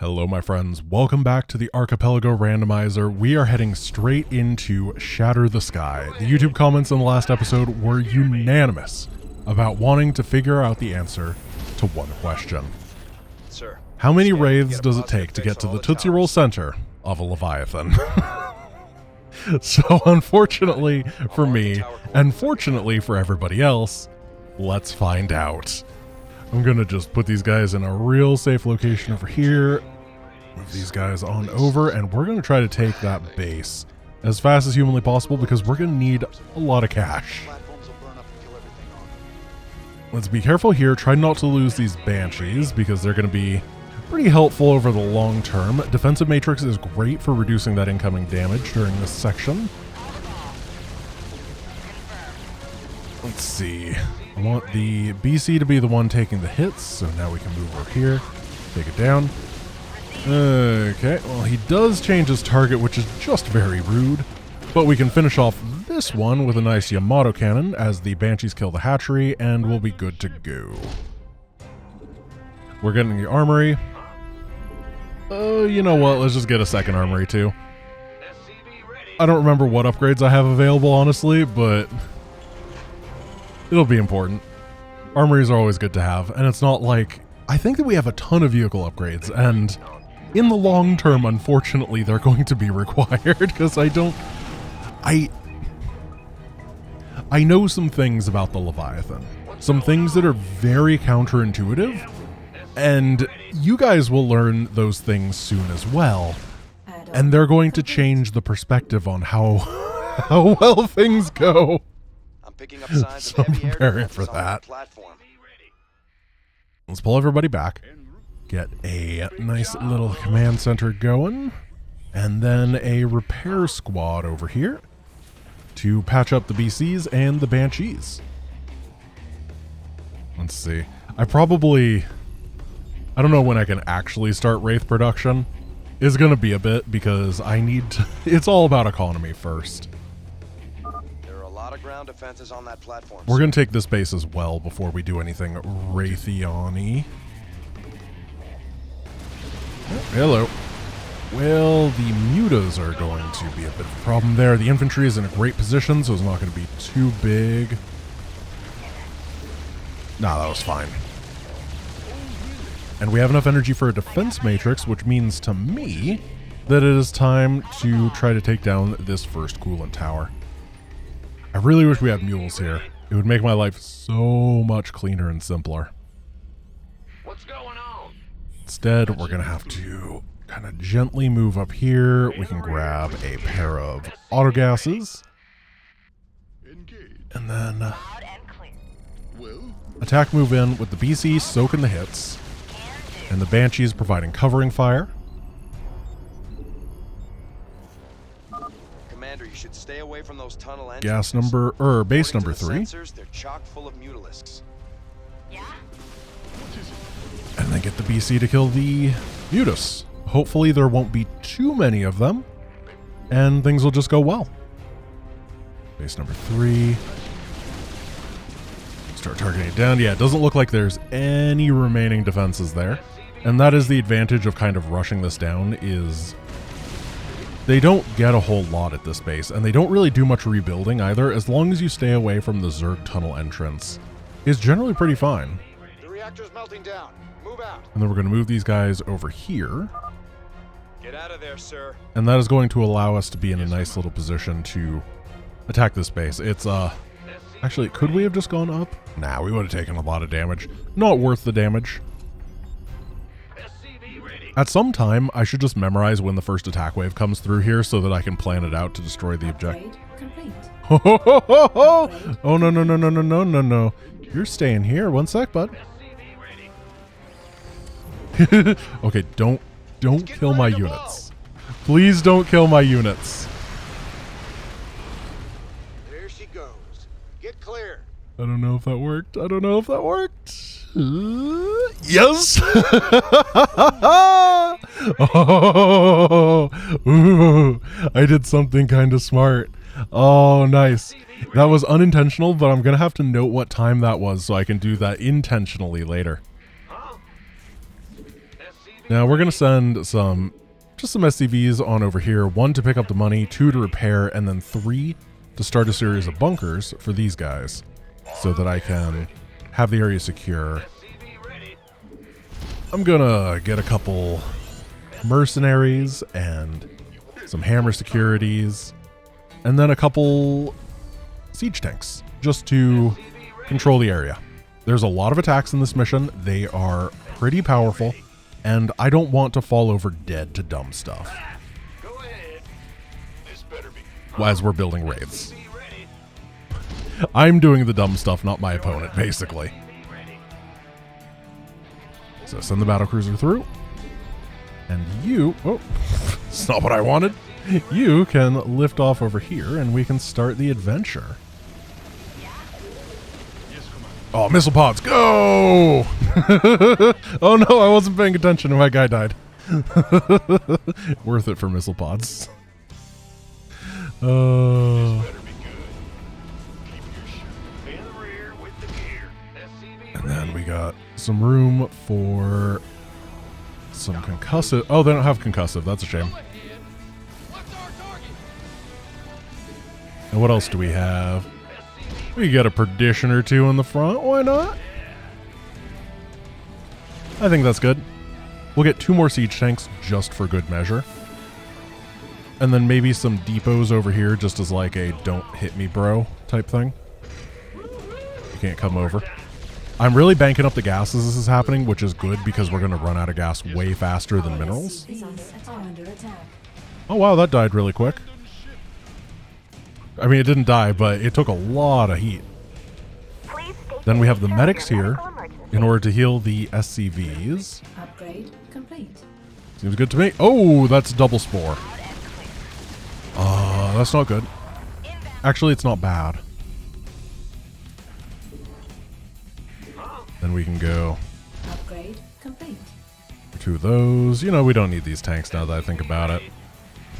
Hello my friends, welcome back to the Archipelago randomizer. We are heading straight into Shatter the Sky. The YouTube comments in the last episode were unanimous about wanting to figure out the answer to one question. Sir, how many wraiths does it take to get to the Tootsie Roll center of a Leviathan? So unfortunately for me, and fortunately for everybody else, let's find out. I'm gonna just put these guys in a real safe location over here, move these guys on over, and we're gonna try to take that base as fast as humanly possible because we're gonna need a lot of cash. Let's be careful here, try not to lose these Banshees because they're gonna be pretty helpful over the long term. Defensive Matrix is great for reducing that incoming damage during this section. Let's see. I want the BC to be the one taking the hits, so now we can move over here, take it down. Okay, well he does change his target, which is just very rude, but we can finish off this one with a nice Yamato cannon as the Banshees kill the hatchery, and we'll be good to go. We're getting the armory. You know what, let's just get a second armory too. I don't remember what upgrades I have available, honestly, but it'll be important. Armories are always good to have, and it's not like... I think that we have a ton of vehicle upgrades, and in the long term, unfortunately, they're going to be required, because I know some things about the Leviathan. Some things that are very counterintuitive, and you guys will learn those things soon as well, and they're going to change the perspective on how well things go. Picking up signs So I'm preparing for that. Let's pull everybody back, get a nice little command center going, and then a repair squad over here to patch up the BCs and the Banshees. Let's see. I don't know when I can actually start Wraith production. It's going to be a bit because I need to, it's all about economy first. Ground defenses on that platform. We're going to take this base as well before we do anything Raytheon-y. Oh, hello. Well, the mutas are going to be a bit of a problem there. The infantry is in a great position, so it's not going to be too big. Nah, that was fine. And we have enough energy for a defense matrix, which means to me that it is time to try to take down this first coolant tower. I really wish we had mules here. It would make my life so much cleaner and simpler. What's going on? Instead, we're going to have to kind of gently move up here. We can grab a pair of autogases. And then attack move in with the BC soaking the hits. And the Banshees providing covering fire. You should stay away from those tunnel base number 3. They're chock full of mutalisks. Yeah. And then get the BC to kill the mutas. Hopefully there won't be too many of them, and things will just go well. Base number 3. Start targeting it down. Yeah, it doesn't look like there's any remaining defenses there. And that is the advantage of kind of rushing this down, is they don't get a whole lot at this base, and they don't really do much rebuilding either. As long as you stay away from the Zerg tunnel entrance, it's generally pretty fine. The reactor's melting down. Move out. And then we're going to move these guys over here. Get out of there, sir. And that is going to allow us to be in a nice little position to attack this base. It's, actually, could we have just gone up? Nah, we would have taken a lot of damage. Not worth the damage. At some time, I should just memorize when the first attack wave comes through here so that I can plan it out to destroy the objective. Oh, no. You're staying here. One sec, bud. Okay, don't kill my units. Please don't kill my units. There she goes. Get clear. I don't know if that worked. Yes! Oh, ooh, I did something kind of smart. Oh, nice. That was unintentional, but I'm going to have to note what time that was so I can do that intentionally later. Now we're going to send just some SCVs on over here. 1 to pick up the money, 2 to repair, and then 3 to start a series of bunkers for these guys so that I can have the area secure. I'm going to get a couple mercenaries and some hammer securities and then a couple siege tanks just to control the area. There's a lot of attacks in this mission. They are pretty powerful, and I don't want to fall over dead to dumb stuff as we're building raids. I'm doing the dumb stuff, not my opponent, basically. So send the battlecruiser through. And you... Oh, it's not what I wanted. You can lift off over here, and we can start the adventure. Oh, missile pods, go! Oh no, I wasn't paying attention and my guy died. Worth it for missile pods. And then we got some room for some concussive. Oh, they don't have concussive. That's a shame. And what else do we have? We got a perdition or 2 in the front. Why not? I think that's good. We'll get 2 more siege tanks just for good measure. And then maybe some depots over here just as like a don't hit me bro type thing. You can't come over. I'm really banking up the gas as this is happening, which is good because we're going to run out of gas way faster than minerals. Oh wow, that died really quick. I mean, it didn't die, but it took a lot of heat. Then we have the medics here in order to heal the SCVs. Upgrade complete. Seems good to me. Oh, that's double spore. That's not good. Actually, it's not bad. Then we can go. Upgrade complete. 2 of those. You know, we don't need these tanks now that I think about it.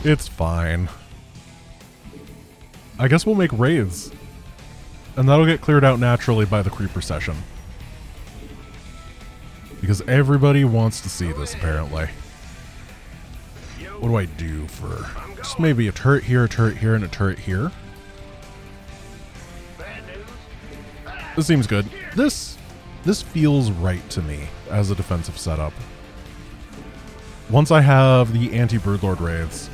It's fine. I guess we'll make raids. And that'll get cleared out naturally by the creeper session. Because everybody wants to see this, apparently. What do I do for... Just maybe a turret here, and a turret here. This seems good. This feels right to me as a defensive setup. Once I have the anti-Broodlord raids,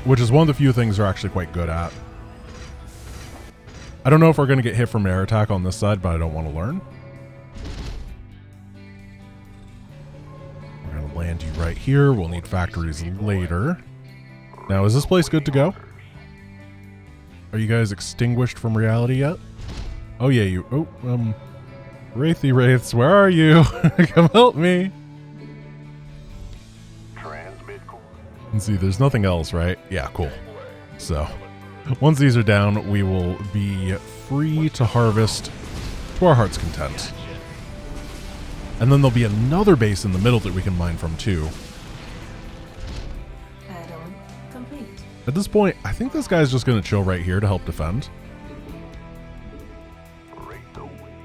which is one of the few things they're actually quite good at. I don't know if we're going to get hit from air attack on this side, but I don't want to learn. We're going to land you right here. We'll need factories later. Now, is this place good to go? Are you guys extinguished from reality yet? Oh, yeah, you... Oh, Wraithy Wraiths, where are you? Come help me. And see, there's nothing else, right? Yeah, cool. So... Once these are down, we will be free to harvest to our heart's content. And then there'll be another base in the middle that we can mine from too. Add-on complete. At this point, I think this guy's just going to chill right here to help defend.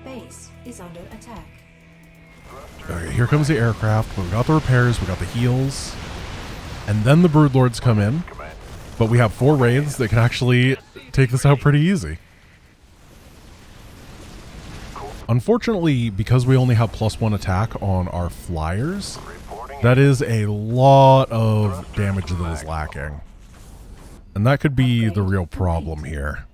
Base is under attack. Okay, here comes the aircraft. We got the repairs, we got the heals. And then the Broodlords come in. But we have 4 raids that can actually take this out pretty easy. Unfortunately, because we only have +1 attack on our flyers, that is a lot of damage that is lacking. And that could be the real problem here.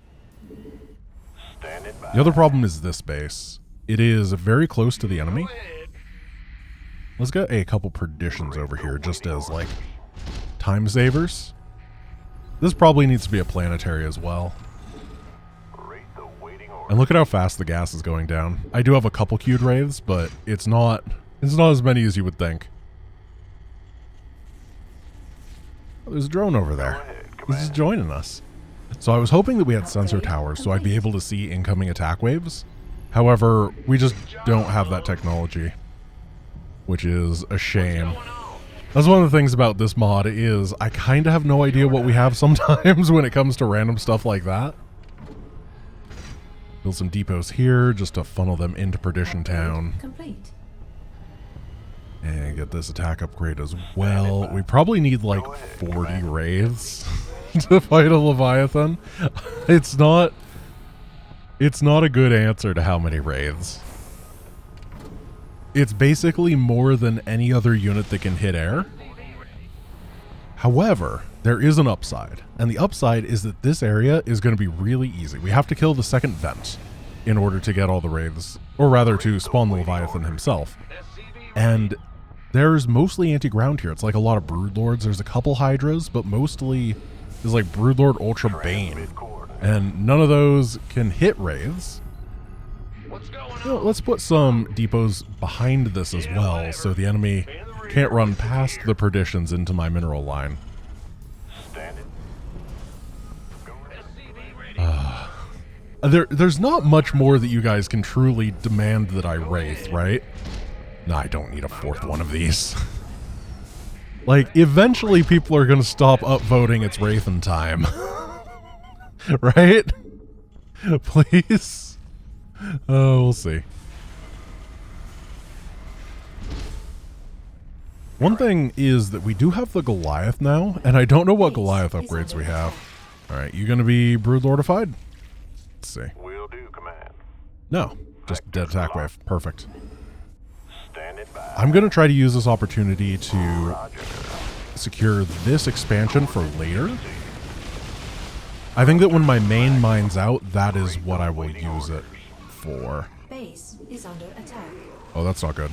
The other problem is this base. It is very close to the enemy. Let's get a couple perditions over here just as like time savers. This probably needs to be a planetary as well. And look at how fast the gas is going down. I do have a couple queued wraiths, but it's not as many as you would think. Oh, there's a drone over there. He's just joining us. So I was hoping that we had sensor towers so I'd be able to see incoming attack waves. However, we just don't have that technology, which is a shame. That's one of the things about this mod is I kind of have no idea what we have sometimes when it comes to random stuff like that. Build some depots here just to funnel them into Perdition Town. Complete. And get this attack upgrade as well. We probably need like 40 wraiths to fight a Leviathan. It's not a good answer to how many wraiths. It's basically more than any other unit that can hit air. However, there is an upside, and the upside is that this area is going to be really easy. We have to kill the second vent in order to get all the wraiths, or rather to spawn the Leviathan himself. And there's mostly anti-ground here. It's like a lot of Broodlords. There's a couple Hydras, but mostly is like Broodlord Ultra Bane. And none of those can hit wraiths. You know, let's put some depots behind this as well, so the enemy can't run past the perditions into my mineral line. There's not much more that you guys can truly demand that I wraith, right? No, I don't need a fourth one of these. Like, eventually people are going to stop upvoting it's Wraithen time. Right? Please? We'll see. One thing is that we do have the Goliath now, and I don't know what Goliath upgrades we have. Alright, you going to be Broodlordified? Let's see. Will do, command. No, just dead attack wave. Perfect. I'm going to try to use this opportunity to secure this expansion for later. I think that when my main mine's out, that is what I will use it for. Base is under attack. Oh, that's not good.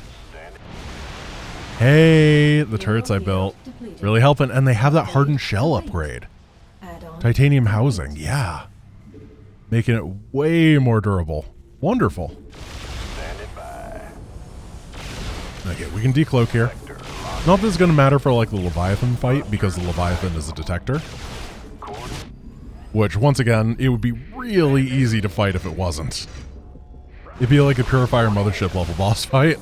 Hey, the turrets I built. Really helping. And they have that hardened shell upgrade. Titanium housing, yeah. Making it way more durable. Wonderful. Okay, we can decloak here. Not that it's going to matter for like the Leviathan fight, because the Leviathan is a detector. Which, once again, it would be really easy to fight if it wasn't. It'd be like a Purifier Mothership level boss fight.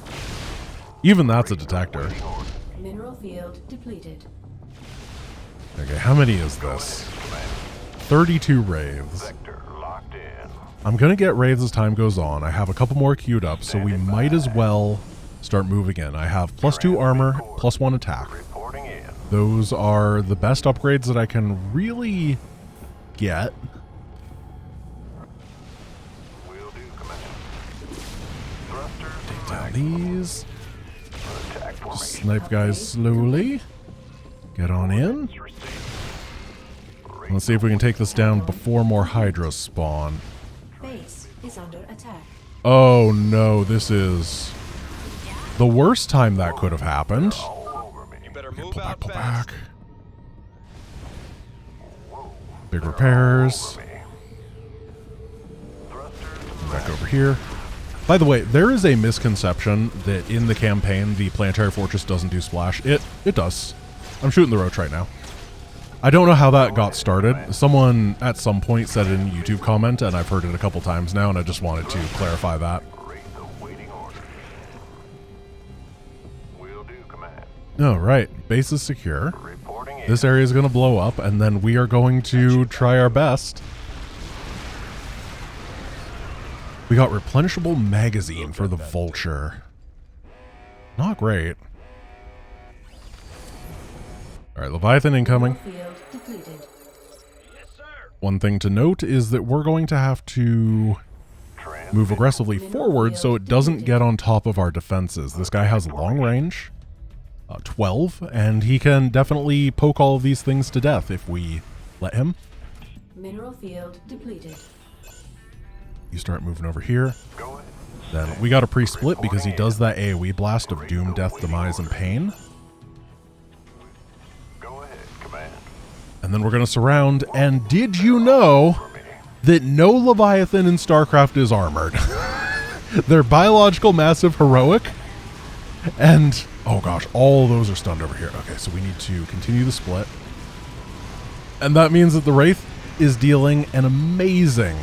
Even that's a detector. Mineral field depleted. Okay, how many is this? 32 wraiths. I'm going to get wraiths as time goes on. I have a couple more queued up, so we might as well start moving in. I have +2 armor, +1 attack. Those are the best upgrades that I can really get. Take down these. Just snipe guys slowly. Get on in. Let's see if we can take this down before more Hydras spawn. Base is under attack. Oh no, this is the worst time that could have happened. You better Okay, move pull back, out pull fast. back. Big repairs. Back over here. By the way, there is a misconception that in the campaign the Planetary Fortress doesn't do splash. It does. I'm shooting the roach right now. I don't know how that got started. Someone at some point said it in a YouTube comment, and I've heard it a couple times now, and I just wanted to clarify that. All right, base is secure. This area is going to blow up, and then we are going to try our best. We got replenishable magazine for the Vulture. Not great. All right, Leviathan incoming. Field depleted. One thing to note is that we're going to have to move aggressively forward so it doesn't get on top of our defenses. This guy has long range, 12, and he can definitely poke all of these things to death if we let him. Mineral field depleted. You start moving over here. Then we got a pre-split because he does that AoE blast of Doom, Death, Demise, and Pain. And then we're going to surround, and did you know that no Leviathan in StarCraft is armored? They're biological, massive, heroic, and, oh gosh, all those are stunned over here. Okay, so we need to continue the split. And that means that the Wraith is dealing an amazing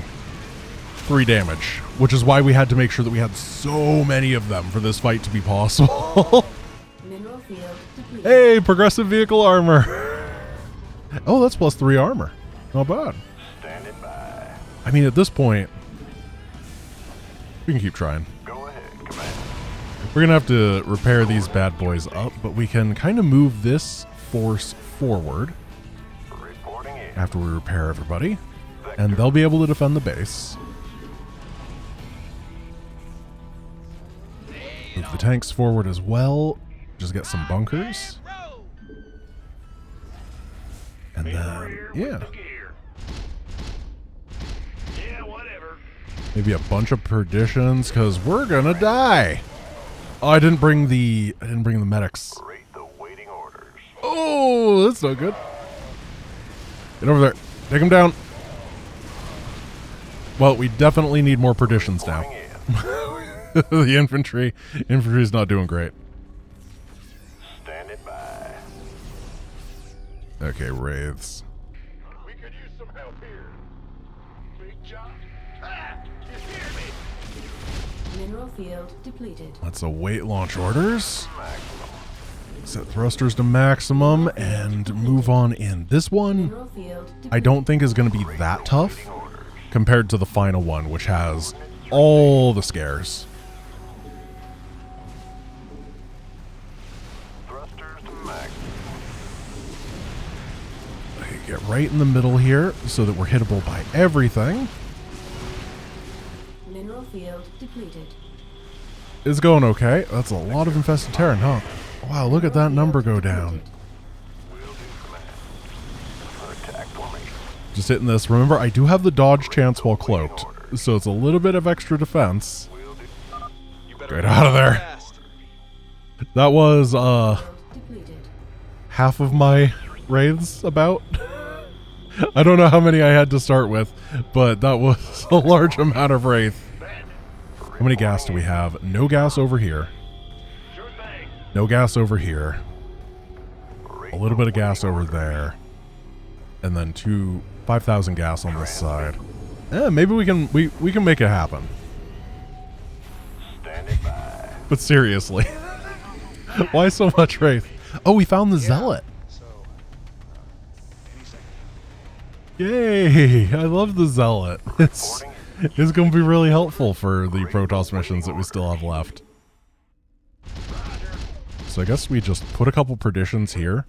3 damage, which is why we had to make sure that we had so many of them for this fight to be possible. Mineral field depleted. Hey, progressive vehicle armor. Oh, that's +3 armor. Not bad. I mean, at this point, we can keep trying. We're gonna have to repair these bad boys up, but we can kind of move this force forward after we repair everybody, and they'll be able to defend the base. Move the tanks forward as well. Just get some bunkers. And then, yeah. Maybe a bunch of perditions, because we're gonna die. Oh, I didn't bring the medics. Oh, that's not good. Get over there. Take him down. Well, we definitely need more perditions now. The infantry's not doing great. Standing by. Okay, wraiths. We could use some help here. Big job. Ah, you hear me? Mineral field depleted. Let's await launch orders. Set thrusters to maximum and move on in. This one, Mineral field depleted. I don't think is going to be that tough compared to the final one, which has all the scares. Thrusters to max. Okay, get right in the middle here so that we're hittable by everything. Mineral field depleted. It's going okay. That's a lot of infested Terran, huh? Wow, look at that number go down. Will do, command. Attack formation. Just hitting this. Remember, I do have the dodge chance while cloaked, so it's a little bit of extra defense. Will do. You better Get out of there. fast. That was, Depleted. half of my wraiths, about. I don't know how many I had to start with, but that was a large amount of wraith. How many gas do we have? No gas over here. Sure thing. No gas over here. A little bit of gas over there. And then 5,000 gas on this side. Maybe we can make it happen. Standing by. But seriously. Why so much wraith? Oh, we found the zealot. So, any second. Yay! I love the zealot. It's going to be really helpful for the Protoss missions that we still have left. So I guess we just put a couple perditions here.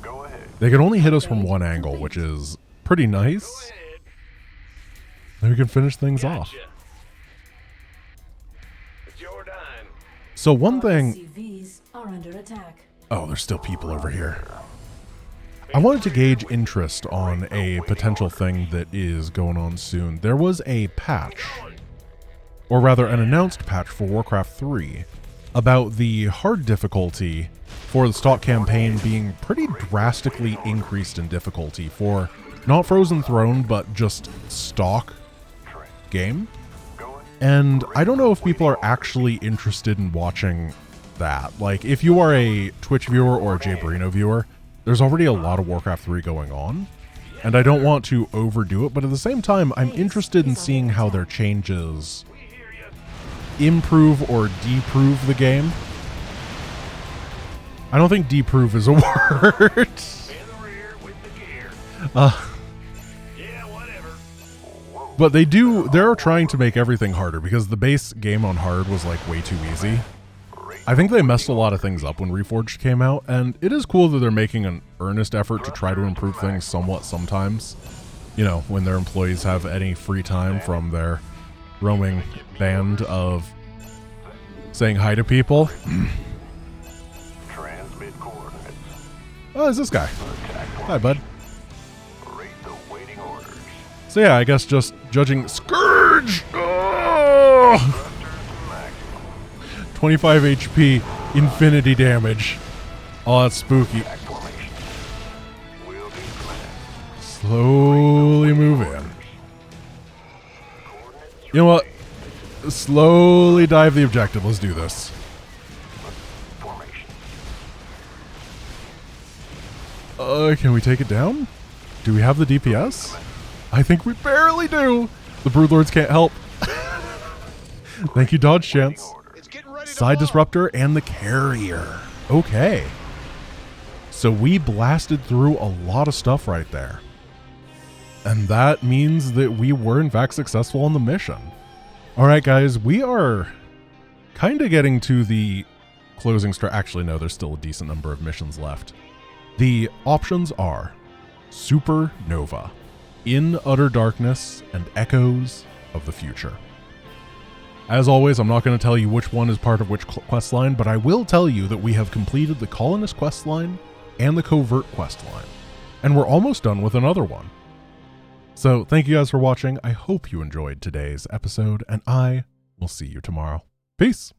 Go ahead. They can only hit us from one angle, which is pretty nice. Then we can finish things off. It's your dime. So one thing... CVs are under attack. Oh, there's still people over here. I wanted to gauge interest on a potential thing that is going on soon. There was a patch, or rather an announced patch for Warcraft 3, about the hard difficulty for the stock campaign being pretty drastically increased in difficulty for not Frozen Throne, but just stock game. And I don't know if people are actually interested in watching that. Like, if you are a Twitch viewer or a Jay Barino viewer, there's already a lot of Warcraft 3 going on, and I don't want to overdo it, but at the same time, I'm interested in seeing how their changes improve or deprove the game. I don't think deprove is a word. In the rear with the gear. Yeah, whatever. But they're trying to make everything harder, because the base game on hard was like way too easy. I think they messed a lot of things up when Reforged came out, and it is cool that they're making an earnest effort to try to improve things somewhat sometimes. You know, when their employees have any free time from their roaming band of saying hi to people. Transmit coordinates. Oh, it's this guy. Hi, bud. Rate the waiting orders. So yeah, I guess just judging Scourge! Oh! Thrusters to maximum. 25 HP, infinity damage. Oh, that's spooky. Attack formation. Will do, command. Slowly move in. You know what? Slowly dive the objective. Let's do this. Formation. Can we take it down? Do we have the DPS? I think we barely do. The Broodlords can't help. Thank you, Dodge Chance. It's getting ready to Side blow. Disruptor and the Carrier. Okay. So we blasted through a lot of stuff right there. And that means that we were in fact successful on the mission. All right, guys, we are kind of getting to the closing actually, no, there's still a decent number of missions left. The options are Supernova, In Utter Darkness, and Echoes of the Future. As always, I'm not going to tell you which one is part of which quest line, but I will tell you that we have completed the Colonist quest line and the Covert quest line, and we're almost done with another one. So thank you guys for watching. I hope you enjoyed today's episode, and I will see you tomorrow. Peace!